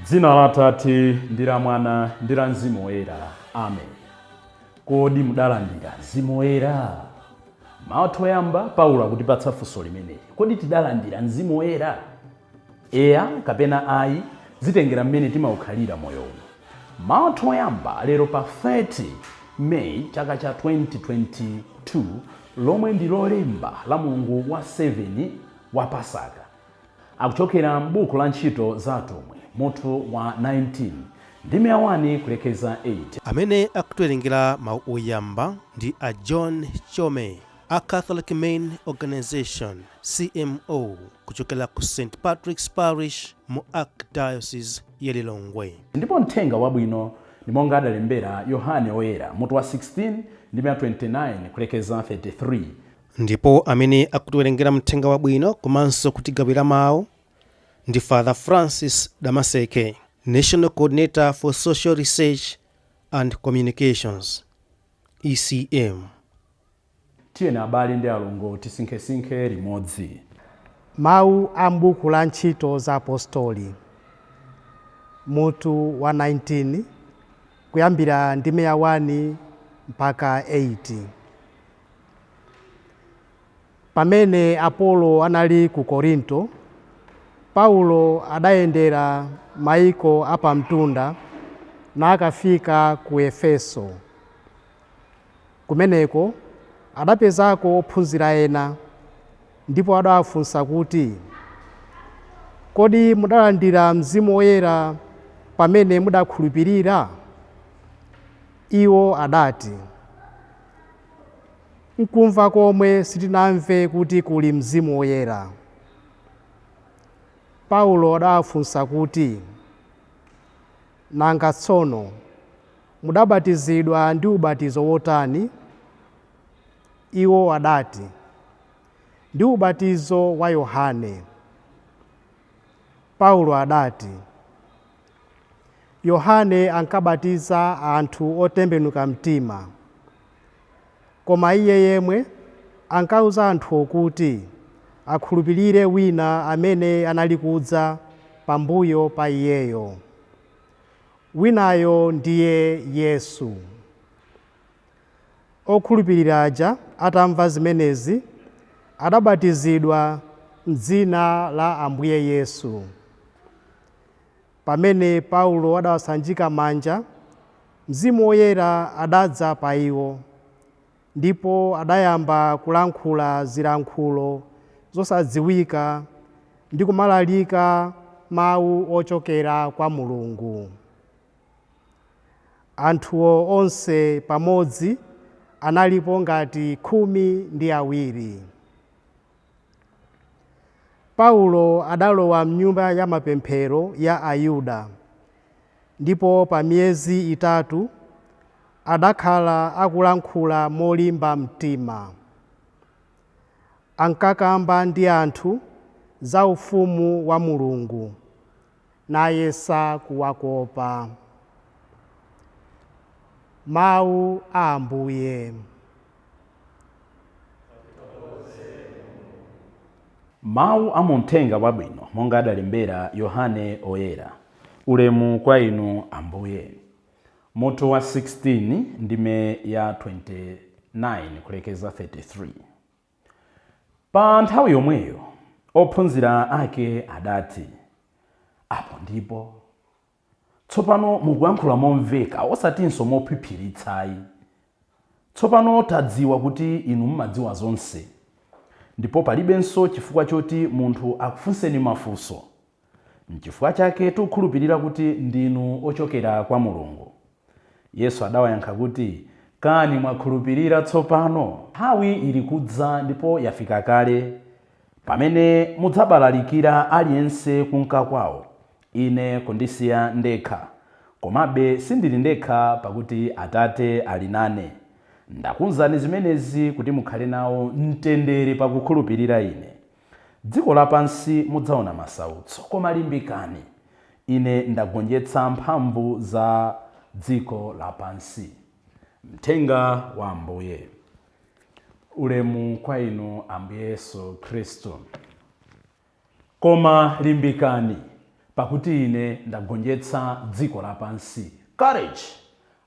Dzina la Atate ndi la Mwana ndi la Mzimu Woyera. Amen. Kodi mudalandira Mzimu Woyera? Mawu oyamba Paulo akutipatsa funso limeneli. Kodi tidalandira Mzimu Woyera? Eya kapena ayi, zitengera mmene timaukhalira moyo uno. Mawu oyamba lero pa 30 May chaka cha 2022 lomwe ndi lolemba la mulungu wa 7 wa Pasaka. Akuchokera m'buku la ntchito za atumwi mutu wa 19 ndime 1 kulekeza 8. Amene akutiwerengera mawu oyamba ndi a John Chome, a Catholic Main Organization CMO kuchokera ku St. Patrick's Parish mu Archdiocese ya Lilongwe. Ndipo mthenga wabwino ndi monga adalembera Yohane Woyera mutu wa 16 ndime 29 kulekeza 33. Ndipo amene akutiwerengera mthenga wabwino komanso kutigawira mawu ndi Father Francis Damaseke, National Coordinator for Social Research and Communications, ECM. Tiyeni abale ndi alongo tisinkhesinkhe limodzi. Mawu a m'buku la ntchito za apostoli mutu wa 19 kuyambira ndime ya 1 mpaka 8. Pamene Apolo anali ku Korinto, Paulo adayendera maiko apamtunda nakafika ku Efeso. Kumeneko adapezako ophunzira ena ndipo adawafunsa kuti, kodi mudalandira Mzimu Woyera pamene mudakhulupirira? Iwo adati, nkumva komwe sitinamve kuti kuli Mzimu Woyera. Paulo adawafunsa kuti, nanga tsono mudabatizidwa ndi ubatizo wotani? Iwo adati, ndi ubatizo wa Yohane. Paulo adati, Yohane ankabatiza anthu otembenuka mtima, koma iye yemwe ankauza anthu kuti akhulupirire wina amene anali kudza pambuyo pa iyeyo. Winayo ndiye Yesu. Okhulupirira aja atamva zimenezi adabatizidwa m'dzina la Ambuye Yesu. Pamene Paulo adawasanjika manja, Mzimu Woyera adadza pa iwo, ndipo adayamba kulankhula zilankhulo zosadziwika ndi kumalalika mawu ochokera kwa Mulungu. Anthuwo onse pamodzi analipo ngati 12. Paulo adalowa m'nyumba ya mapemphero ya Ayuda, ndipo pa miyezi 3 adakhala akulankhula molimba mtima. Ankakamba ndi anthu za ufumu wa Mulungu, nayesa kuwakopa. Mawu a Ambuye. Mawu a mthenga wabwino monga adalembera Yohane Woyera. Ulemu kwa inu Ambuye. Mutu wa 16 ndime ya 29 kulekeza 33. Pa nthawi yomweyo ophunzira ake adati, apo ndipo tsopano mukuyankhula momveka osatinso mophiphiritsayi. Tsopano tadziwa kuti inu mumadziwa zonse, ndipo palibenso chifukwa choti munthu akufunseni mafunso. N'chifukwa chake tikukhulupirira kuti ndinu ochokera kwa Mulungu. Yesu adawayankha kuti, kani mwakhulupirira tsopano? Nthawi ili kudza ndipo yafika kale pamene mudzabalalikira aliyense kunka kwawo, ine kundisiya ndekha. Komabe sindili ndekha pakuti Atate ali nane. Ndakuwuzani zimenezi kuti mukhale nawo mtendere pakukhulupirira ine. Dziko lapansi mudzaona masautso, koma limbikani, ine ndagonjetsa mphamvu za dziko lapansi. Mthenga wa Ambuye. Ulemu kwa inu Ambuye Yesu Kristo. Koma limbikani, pakuti ine ndagonjetsa dziko lapansi. Courage,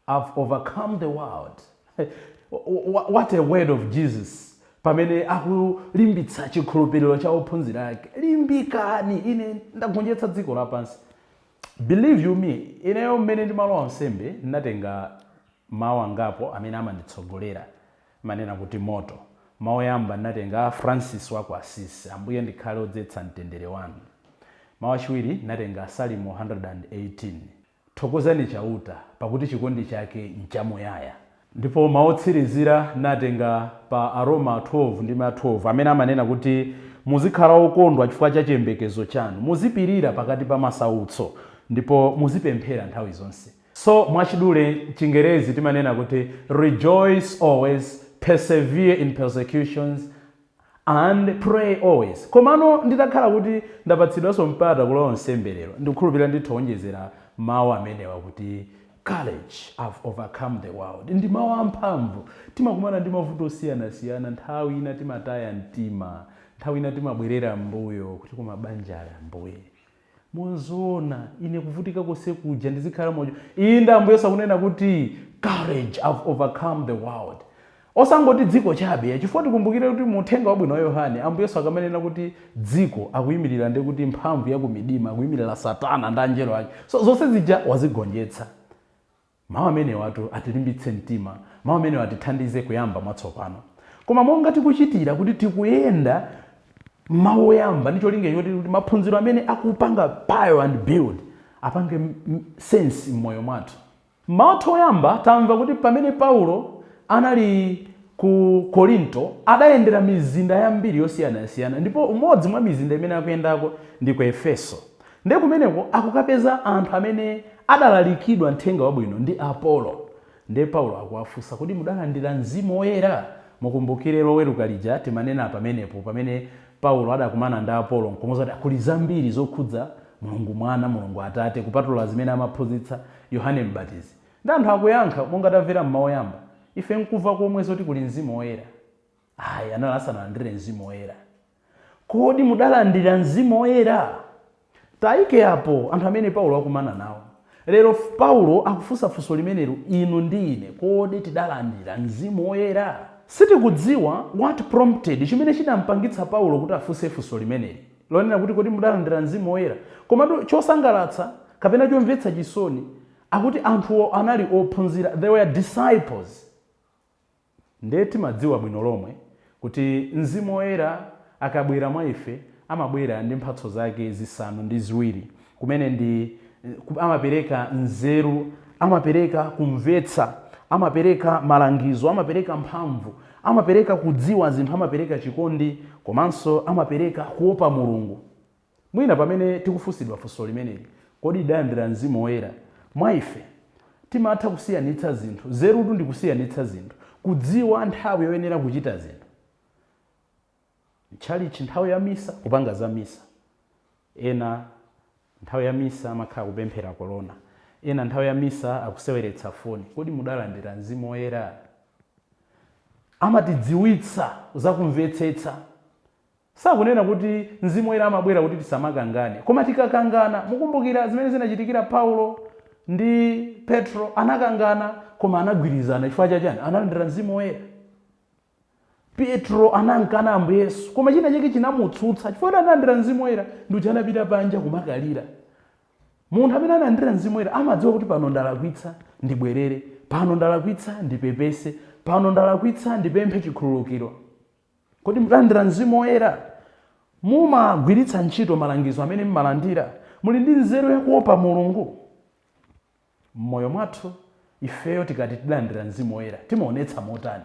I've overcome the world. What a word of Jesus. Pamene akulimbitsa chikhulupiriro cha ophunzira ake. Limbikani, ine ndagonjetsa dziko lapansi. Believe you me, ineyo mmene ndimalowa nsembe ndinatenga mawu angapo amene amanditsogolera manena kuti moto. Mawu yamba ndinatenga Francis wa ku Assisi, Ambuye ndikhale odzetsa mtendere wanu. Mawu achiwiri ndinatenga Salimo 118, thokozani chauta pakuti chikondi chake nchamuyaya. Ndipo mawu otsirizira ndinatenga pa Aroma 12 ndi ma 12 amene amanena kuti muzikhala okondwa chifukwa cha chiyembekezo chanu, muzipirira pakati pa masautso, ndipo muzipemphera nthawi zonse. So mwachidule Chingerezi timanena kuti rejoice always, persevere in persecutions, and pray always. Komano nditakhala kuti ndapatsidwanso mpata kulowa nsembe lero, ndikukhulupirira ndithonjezera mawu amenewa kuti courage, I've overcome the world. Ndi mawu amphamvu. Timakumana ndi mavuto osiyana-siyana, nthawi ina timataya mtima, nthawi ina timabwerera mbuyo kuti kumabanjala mbuye. Muzona ine kuvutika kose kuja ndizikhala moyo. Iyi Ambuye sakunena kuti courage, I've overcome the world. Osangoti dziko chabe, chifukwa tikumbukire kuti muthenga wabwino wa Yohane Ambuye akamanena kuti dziko akuyimirira ndi kuti mphamvu ya kumidima akuyimirira Satana ndi angelo ake. So zonse zija wazigonjetsa. Mawu amene watu atilimbitse mtima, mawu amene atithandize kuyamba mwatsopano. Koma monga tikuchitira kuti tikuyenda mawu oyamba ndicho linge kuti maphunziro amene akupanga buy and build apange sense m'moyo mwathu. Mawu oyamba tamva kuti pamene Paulo anali ku Korinto adayendera mizinda yambiri yosiyana-siyana, ndipo umodzi mwa mizinda imene akuyendako ndi ku Efeso. Ndiye kumeneko akukapeza anthu amene adalalikidwa mthenga wabwino ndi Apolo. Ndiye Paulo akuwafunsa kuti mudalandira Mzimu Woyera. Mukumbukire loweruka lija timanena pamenepo pamene Paulo adakumana ndi Apolo nkomoza kuti kuli zambiri zokhudza Mulungu Mwana, Mulungu Atate kupatula zimene amaphunzitsa Yohane Mbatizi. Ndi anthu akuyankha monga tamvera m'mawu oyamba, ife nkuva komwe zoti kuli Mzimu Woyera. Ayi, anali asanalandire Mzimu Woyera. Kodi mudalandira Mzimu Woyera? Taike apo anthu amene Paulo akumana nawo. Lero Paulo akufunsa funso limenelo, inu ndi ine kodi tidalandira Mzimu Woyera? Sitikudziwa what prompted, chimene chinampangitsa Paulo kuti afunse funso limeneli lonena kuti kodi mudalandira Mzimu Woyera. Komatu chosangalatsa kapena chomvetsa chisoni akuti anthuwo anali ophunzira, they were disciples. Ndiye timadziwa bwino lomwe kuti Mzimu Woyera akabwera mwa ife amabwera ndi mphatso zake zisanu ndi ziwiri, kumene ndi amapereka nzeru, amapereka kumvetsa, amapereka malangizo, amapereka mphamvu, amapereka kudziwa zinthu, amapereka chikondi, komanso amapereka kuopa Mulungu. Mwina pamene tikufunsidwa funso limeneli, kodi tidalandira Mzimu Woyera? Mwa ife timatha kusiyanitsa zinthu. Zerutu ndi kusiyanitsa zinthu, kudziwa nthawi yoyenera kuchita zinthu. Chalichi nthawi ya misa kupanga za misa, ena nthawi ya misa amakhala kupemphera kolona, ena nthawi ya misa akuseweretsa foni. Kodi mudalandira Mzimu Woyera? Amatidziwitsa za kumvetsetsa. Sakunena kuti Mzimu Woyera amabwera kuti tisamakangane, koma tikakangana, mukumbukira zimene zinachitikira Paulo ndi Petro, anakangana koma anagwirizana. Chifukwa chachani? Analandira Mzimu Woyera. Petro anankana Ambuye Yesu, koma china chake chinamutsutsa. Chifukwa analandira Mzimu Woyera ndi anapita panja kumakalira. Munthu amene analandira Mzimu Woyera amadziwa kuti pano ndalakwitsa ndibwerere, pano ndalakwitsa ndipepese, pano ndalakwitsa ndipemphe chikhululukiro. Kodi mudalandira Mzimu Woyera? Mumagwiritsa ntchito malangizo amene mmalandira, muli ndi nzeru yakuopa Mulungu. Mmoyo mwathu ifeyo tikati tidalandira Mzimu Woyera timaonetsa motani?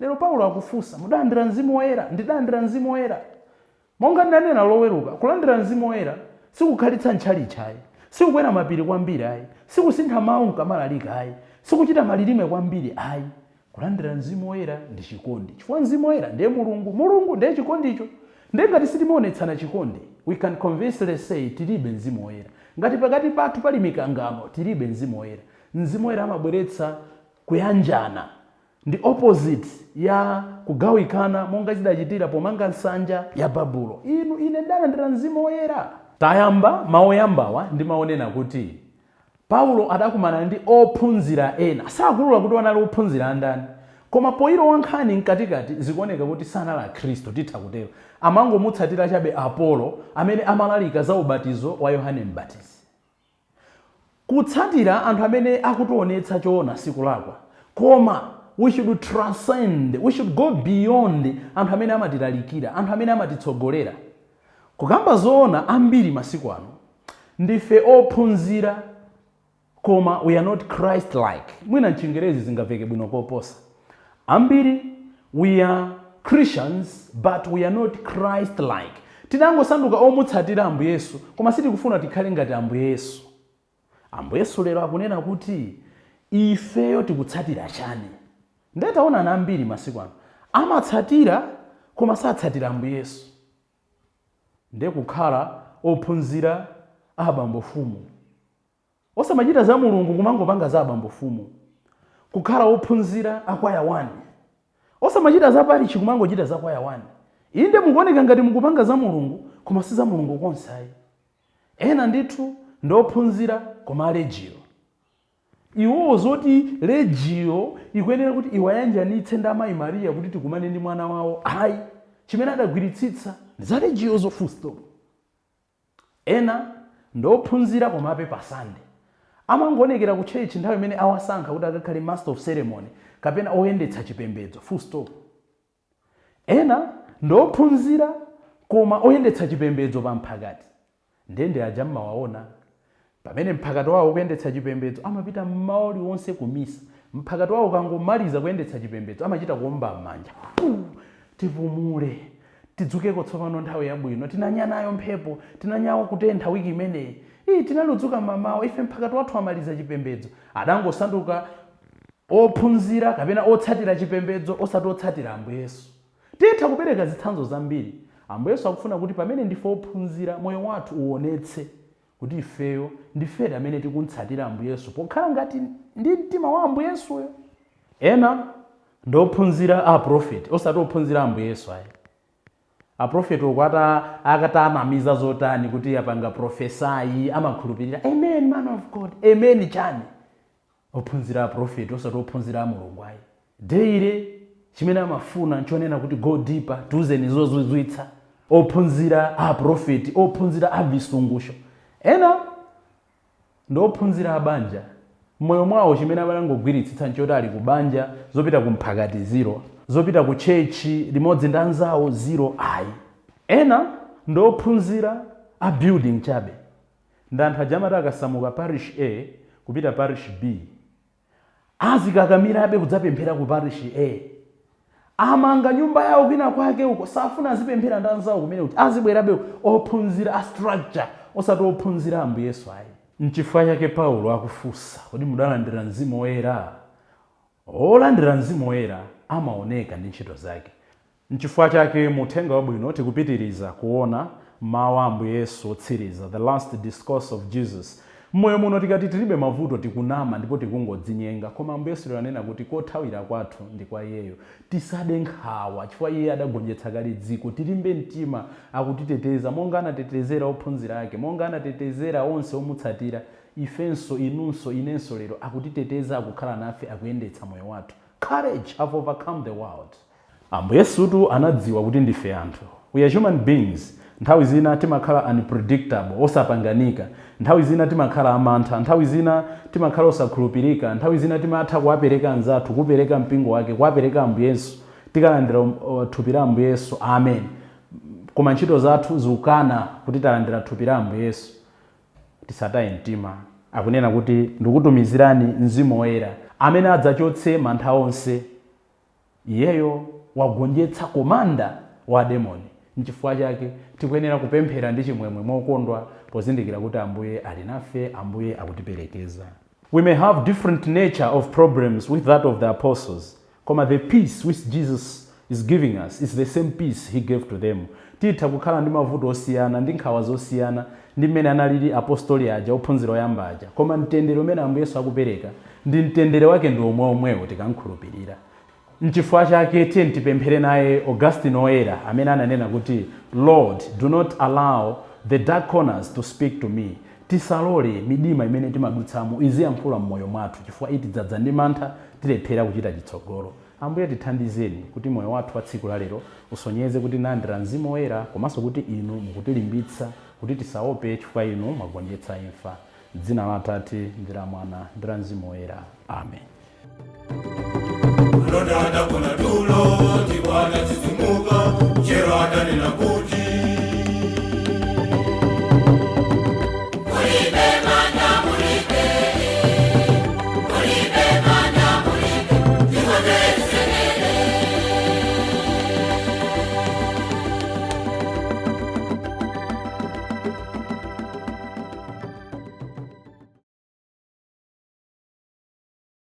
Lero Paulo akufunsa, mudalandira Mzimu Woyera? Ndidalandira Mzimu Woyera. Monga ndanena loweruka, kulandira Mzimu Woyera sikukhalitsa ntchalichi ayi, sikukwera mapiri kwambiri ayi, sikusintha mawu nkamalalika ayi, sikuchita malilime kwambiri ayi. Kulandira Mzimu Woyera ndi chikondi. Chifukwa Mzimu Woyera ndiye Mulungu, Mulungu ndiye chikondicho. Ndiye ngati sitimaonetsana chikondi, we can convincingly say tilibe Mzimu Woyera. Ngati pakati pathu pali mikangano, tilibe Mzimu Woyera. Mzimu Woyera amabweretsa kuyanjana, ndi opposite ya kugawikana monga chidachitira pomanga nsanja ya Babulo. Inu ine ndalandira Mzimu Woyera. Tayamba maoyambawa ndimaonena kuti Paulo adakumana ndi ophunzira ena. Sakulula kuti wanali ophunzira andani. Koma poiro wankhani mkatikati zikuoneka kuti sanali Khristu titha kutero. Amangomutsatira chabe Apolo amene amalalika za ubatizo wa Yohane Mbatizi. Kutsatira anthu amene akutionetsa choona siku lakwa. Koma we should transcend, we should go beyond anthu amene amatilalikira, anthu amene amatitsogolera. Kukamba zoona ambiri masiku ano ndife ophunzira koma we are not Christ-like. Mwina mchingerezi zingaveke bwino koposa. Ambiri we are Christians but we are not Christ-like. Tinangosanduka omutsatira Ambuye Yesu koma sitikufuna tikhale ngati Ambuye Yesu. Ambuye Yesu lero akunena kuti ifeyo tikutsatira chani. Ndetaona na ambiri masiku ano amatsatira koma satsatira Ambuye Yesu. Ndekukhala ophunzira abambofumu. Osamachita za Mulungu kumangopanga za abambofumu. Kukhala ophunzira akwaya wani. Osamachita za parichi kumangochita za kwaya wani. Inde mukuoneka ngati mukupanga za Mulungu koma si za Mulungu konse. Ena ndithu ndophunzira koma legio. Iwo zoti legio ikuyenera kuti iwayanjanitse ndi amayi Maria kuti tikumane ndi mwana wawo. Ayi, chimene adagwiritsitsa ndi za legio zofusto. Ena ndophunzira komabe pa Sunday. Amangoonekera ku church nthawi imene awasankha kuti akakhale master of ceremony kapena oyendetsa chipembedzo full stop. Ena ndophunzira koma oyendetsa chipembedzo pa mphakati. Ndende aja mmawaona pamene mphakati wawo kuyendetsa chipembedzo amapita mmaoli wonse ku misa. Mphakati wawo kangomaliza kuyendetsa chipembedzo amachita kuomba m'manja. Tipumule, tidzukeko tsopano nthawi yabwino, tinanyanayo mphepo, tinanyawo kutentha wiki imeneyi. Tinaludzuka mamawa ife mphakati wathu amaliza chipembedzo. Adangosanduka ophunzira kapena otsatira chipembedzo osati otsatira Ambuye Yesu. Titha kupereka zitsanzo zambiri. Ambuye Yesu akufuna kuti pamene ndife ophunzira moyo wathu uonetse kuti ifeyo ndifere amene tikuntsatira Ambuye Yesu pokhala ngati ndi mtima wa Ambuye Yesuyo. Ena ndophunzira aprofeti osati ophunzira Ambuye Yesu ayi. Aprofeti okwata akatanamiza zotani kuti apanga profesai amakhulupirira amen man of God, amen chani. Ophunzira aprofeti osati ophunzira Mulungu ayi. Deire chimene amafuna nchonena kuti go deeper, tuzeni zozizwitsa. Ophunzira aprofeti, ophunzira avisungusho. Ena ndophunzira abanja. Moyo mwawo chimene abalangogwiritsitsa nchoti ali kubanja, zopita kumphakati zero, zopita ku chechi limodzi ndi anzawo zero ayi. Ena ndophunzira a building chabe. Ndanthu ajamati akasamuka parish A kupita parish B. Azikakamirabe kudzapemphera ku parish A. Amanga nyumba yawo kwina kwake uko safuna azipemphera ndi anzawo kumene kuti azibwerabe ophunzira a structure osati ophunzira Ambuye Yesu ayi. N'chifukwa chake Paulo akufunsa kuti mudalandira Mzimu Woyera. Olandira Mzimu Woyera amaoneka ndi ntchito zake. N'chifukwa chake muthenga wabwino tikupitiriza kuona mawu a Ambuye Yesu otsiriza, the last discourse of Jesus. Mmoyo muno tikati tilibe mavuto tikunama ndipo tikungodzinyenga, koma Ambuye Yesu anena kuti kothawira kwathu ndi kwa Iyeyo. Tisade nkhawa chifukwa Iye adagonjetsa kale dziko. Tilimbe mtima akutiteteza monga anatetezera ophunzira ake, monga anatetezera onse omutsatira. Ifenso, inunso, inenso lero akutiteteza akukhala nafe akuyendetsa moyo wathu. Courage have overcome the world. Ambuye Yesutu anadziwa kuti ndife anthu. We are human beings. Nthawi zina timakhala unpredictable, osapanganika. Nthawi zina timakhala amantha, nthawi zina timakhala osakhulupirika, nthawi zina timatha kuwapereka anzathu, kupereka mpingo wake, kuwapereka Ambuye Yesu. Tikalandira thupi la Ambuye Yesu. Amen. Koma ntchito zathu zikukana kuti talandira thupi la Ambuye Yesu. Tisataye mtima. Akunena kuti ndikutumizirani Mzimu Woyera amene adzachotse mantha onse. Iyeyo wagonjetsa komanda wa demoni. N'chifukwa chake tikuyenera kupemphera ndi chimwemwe mokondwa pozindikira kuti Ambuye ali nafe, Ambuye akutiperekeza. We may have different nature of problems with that of the apostles. Koma the peace which Jesus is giving us is the same peace he gave to them. Titha kukhala ndi mavuto osiyana, ndi nkhawa zosiyana, ndi mmene analili apostoli aja, ophunzira oyamba aja. Koma mtendere umene Ambuye Yesu akupereka ndi mtendere wake ndi omweomwewo tikankhulupirira. N'chifukwa chake tipemphere naye Augustine Woyera amene ananena kuti Lord, do not allow the dark corners to speak to me. Tisalole midima imene timadutsamo iziyankhula mmoyo mwathu chifukwa itidzadza ndi mantha tilephera kuchita chitsogolo. Ambuye tithandizeni kuti moyo wathu wa tsiku la lero usonyeze kuti nalandira Mzimu Woyera komanso kuti inu mukutilimbitsa kuti tisaope chifukwa inu mwagonjetsa imfa. M'dzina la Atate ndi la Mwana ndi la Mzimu Woyera. Amen. Lodada kuna dulo, tibwana tisimuka, chero adani na